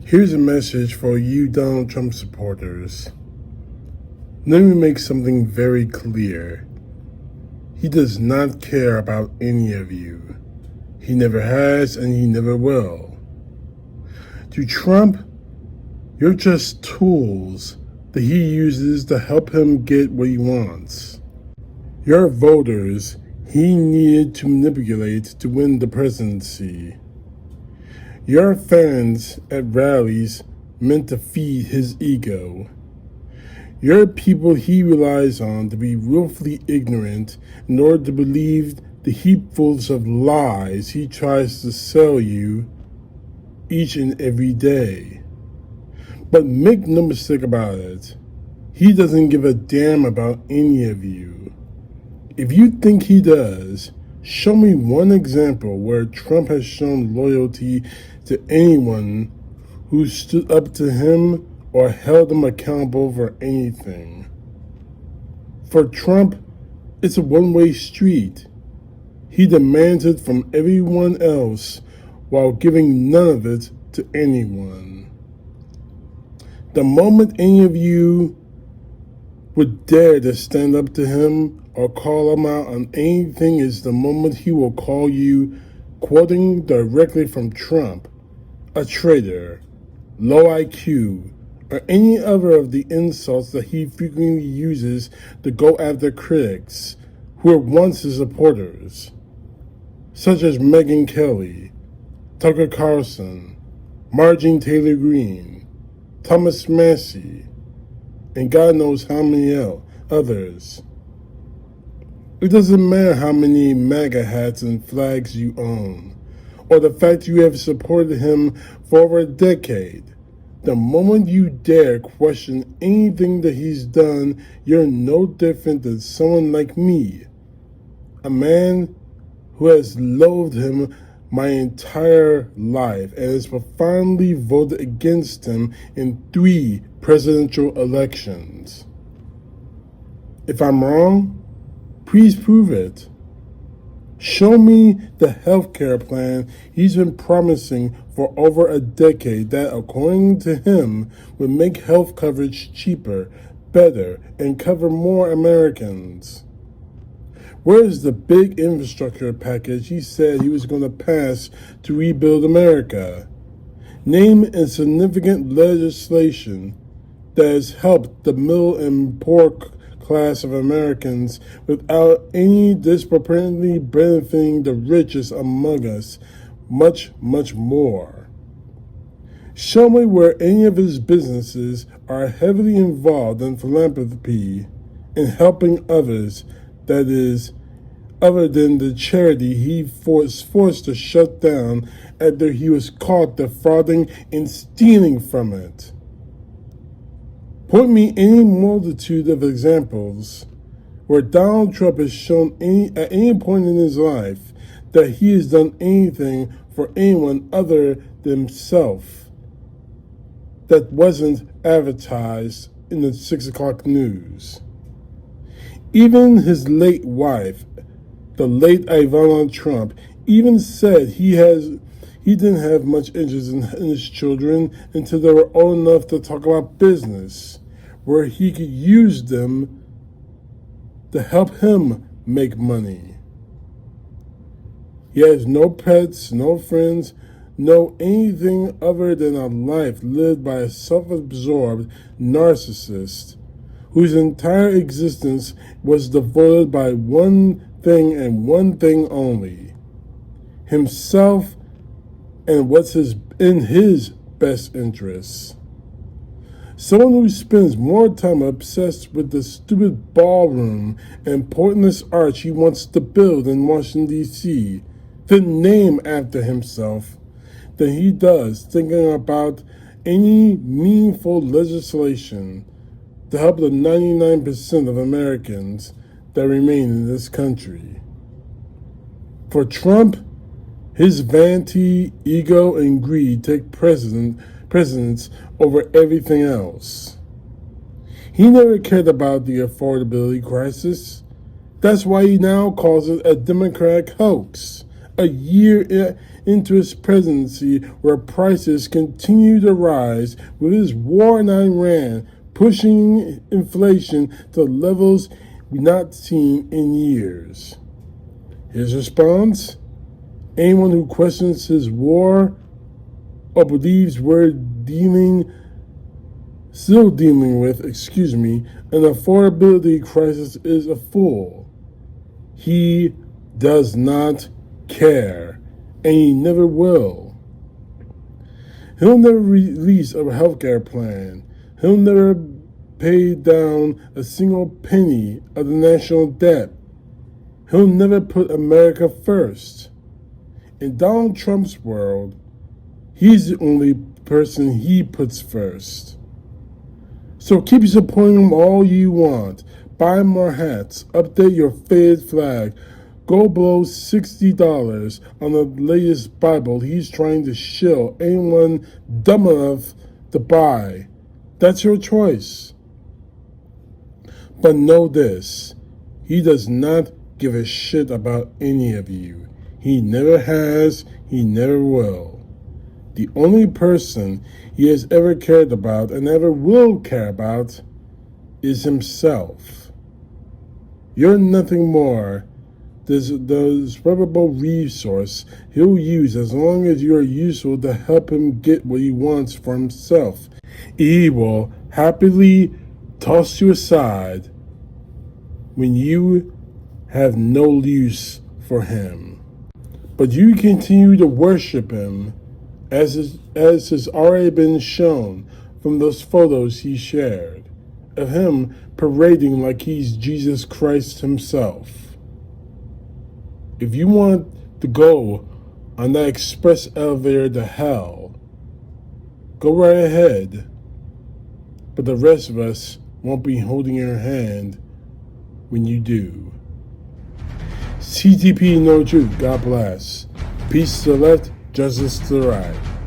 Here's a message for you Donald Trump supporters. Let me make something very clear. He does not care about any of you. He never has and he never will. To Trump, you're just tools that he uses to help him get what he wants. Your voters he needed to manipulate to win the presidency. Your fans at rallies meant to feed his ego. Your people he relies on to be willfully ignorant in order to believe the heapfuls of lies he tries to sell you each and every day. But make no mistake about it, he doesn't give a damn about any of you. If you think he does, show me one example where Trump has shown loyalty to anyone who stood up to him or held him accountable for anything. For Trump, it's a one-way street. He demands it from everyone else while giving none of it to anyone. The moment any of you would dare to stand up to him or call him out on anything is the moment he will call you, quoting directly from Trump, a traitor, low IQ, or any other of the insults that he frequently uses to go after critics who were once his supporters, such as Megyn Kelly, Tucker Carlson, Marjorie Taylor Greene, Thomas Massey, and God knows how many others. It doesn't matter how many MAGA hats and flags you own, or the fact you have supported him for over a decade. The moment you dare question anything that he's done, you're no different than someone like me, a man who has loathed him my entire life and has profoundly voted against him in 3 presidential elections. If I'm wrong, please prove it. Show me the healthcare plan he's been promising for over a decade that, according to him, would make health coverage cheaper, better, and cover more Americans. Where is the big infrastructure package he said he was going to pass to rebuild America? Name a significant legislation that has helped the middle and poor class of Americans without any disproportionately benefiting the richest among us, much, much more. Show me where any of his businesses are heavily involved in philanthropy and helping others, that is, other than the charity he was forced to shut down after he was caught defrauding and stealing from it. Point me any multitude of examples where Donald Trump has shown at any point in his life that he has done anything for anyone other than himself that wasn't advertised in the 6 o'clock news. Even his late wife, the late Ivana Trump, even said he didn't have much interest in his children until they were old enough to talk about business, where he could use them to help him make money. He has no pets, no friends, no anything other than a life lived by a self-absorbed narcissist whose entire existence was devoted by one thing and one thing only: himself and what's in his best interests. Someone who spends more time obsessed with the stupid ballroom and pointless arch he wants to build in Washington, D.C., to name after himself, than he does thinking about any meaningful legislation to help the 99% of Americans that remain in this country. For Trump, his vanity, ego, and greed take precedence over everything else. He never cared about the affordability crisis. That's why he now calls it a Democratic hoax, a year into his presidency where prices continue to rise with his war in Iran pushing inflation to levels we've not seen in years. His response? Anyone who questions his war or believes we're still dealing with, an affordability crisis is a fool. He does not care, and he never will. He'll never release a healthcare plan. He'll never pay down a single penny of the national debt. He'll never put America first. In Donald Trump's world, he's the only person he puts first. So keep supporting him all you want. Buy more hats. Update your favorite flag. Go below $60 on the latest Bible he's trying to shill anyone dumb enough to buy. That's your choice. But know this, he does not give a shit about any of you. He never has, he never will. The only person he has ever cared about and ever will care about is himself. You're nothing more than the disposable resource he'll use as long as you are useful to help him get what he wants for himself. He will happily toss you aside when you have no use for him. But you continue to worship him as has already been shown from those photos he shared of him parading like he's Jesus Christ himself. If you want to go on that express elevator to hell, go right ahead. But the rest of us won't be holding your hand when you do. CTP, no truth. God bless. Peace to the left, justice to the right.